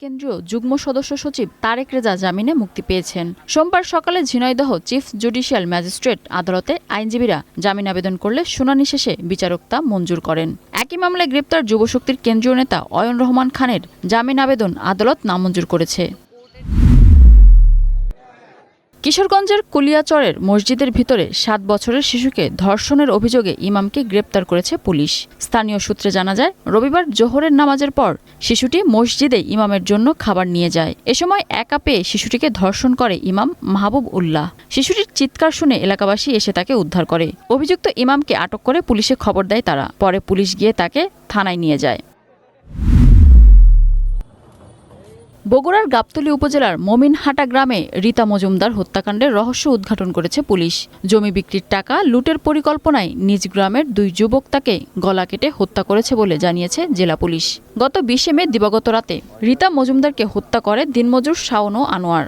কেন্দ্রীয় যুগ্ম সদস্য সচিব তারেক রেজা জামিনে মুক্তি পেয়েছেন। সোমবার সকালে ঝিনাইদহ চিফ জুডিশিয়াল ম্যাজিস্ট্রেট আদালতে আইনজীবীরা জামিন আবেদন করলে শুনানি শেষে বিচারক তা মঞ্জুর করেন। একই মামলায় গ্রেপ্তার যুবশক্তির কেন্দ্রীয় নেতা অয়ন রহমান খানের জামিন আবেদন আদালত নামঞ্জুর করেছে। কিশোরগঞ্জের কুলিয়াচরের মসজিদের ভিতরে 7 বছরের শিশুকে ধর্ষণের অভিযোগে ইমামকে গ্রেপ্তার করেছে পুলিশ। স্থানীয় সূত্রে জানা যায়, রবিবার জোহরের নামাজের পর শিশুটি মসজিদে ইমামের জন্য খাবার নিয়ে যায়। এ সময় একা পেয়ে শিশুটিকে ধর্ষণ করে ইমাম মাহবুব উল্লাহ। শিশুটির চিৎকার শুনে এলাকাবাসী এসে তাকে উদ্ধার করে। অভিযুক্ত ইমামকে আটক করে পুলিশে খবর দেয় তারা। পরে পুলিশ গিয়ে তাকে থানায় নিয়ে যায়। বগুড়ার গাবতলী উপজেলার মমিনহাটা গ্রামে রীতা মজুমদার হত্যাকাণ্ডের রহস্য উদ্ঘাটন করেছে পুলিশ। জমি বিক্রির টাকা লুটের পরিকল্পনায় নিজ গ্রামের 2 যুবক তাকে গলা কেটে হত্যা করেছে বলে জানিয়েছে জেলা পুলিশ। গত 20 মে দিবাগত রাতে রীতা মজুমদারকে হত্যা করে দিনমজুর শাওন ও আনোয়ার।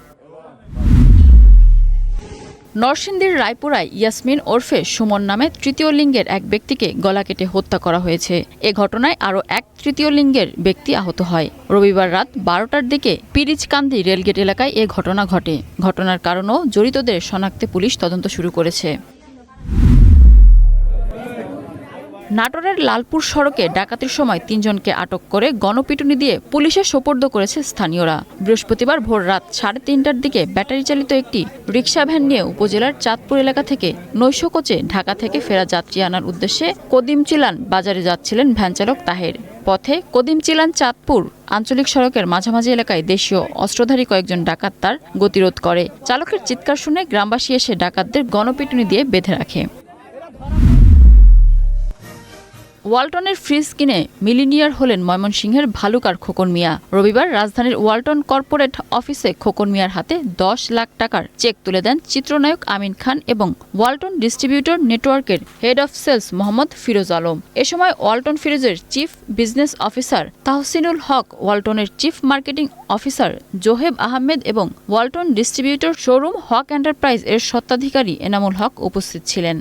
নরসিংদীর রায়পুরায় ইয়াসমিন ওরফে সুমন নামে তৃতীয় লিঙ্গের এক ব্যক্তিকে গলা কেটে হত্যা করা হয়েছে। এ ঘটনায় আরও এক তৃতীয় লিঙ্গের ব্যক্তি আহত হয়। রবিবার রাত 12টার দিকে পিরিচকান্দি রেলগেট এলাকায় এ ঘটনা ঘটে। ঘটনার কারণও জড়িতদের শনাক্তে পুলিশ তদন্ত শুরু করেছে। নাটোরের লালপুর সড়কে ডাকাতির সময় 3 জনকে আটক করে গণপিটুনি দিয়ে পুলিশে সোপর্দ করেছে স্থানীয়রা। বৃহস্পতিবার ভোর রাত 3:30টার দিকে ব্যাটারি চালিত একটি রিকশা ভ্যান নিয়ে উপজেলার চাঁদপুর এলাকা থেকে নৈশকোচে ঢাকা থেকে ফেরা যাত্রী আনার উদ্দেশ্যে কদিমচিলান বাজারে যাচ্ছিলেন ভ্যানচালক তাহের। পথে কদিমচিলান চাঁদপুর আঞ্চলিক সড়কের মাঝামাঝি এলাকায় দেশীয় অস্ত্রধারী কয়েকজন ডাকাত তার গতিরোধ করে। চালকের চিৎকার শুনে গ্রামবাসী এসে ডাকাতদের গণপিটুনি দিয়ে বেঁধে রাখে। ওয়ালটনের ফ্রিজ কিনে মিলিনিয়ার হলেন ময়মনসিংহের ভালুকার খোকন মিয়া। রবিবার রাজধানীর ওয়ালটন কর্পোরেট অফিসে খোকন মিয়ার হাতে 10 লাখ টাকার চেক তুলে দেন চিত্রনায়ক আমিন খান এবং ওয়ালটন ডিস্ট্রিবিউটর নেটওয়ার্কের head of sales Mohammad Firoz Alam. এ সময় ওয়ালটন ফ্রিজের chief business officer Tahsinul Haque, ওয়ালটনের chief marketing officer Zoheb Ahmed এবং Walton distributor showroom Haque enterprise এর স্বত্বাধিকারী এনামুল হক উপস্থিত ছিলেন।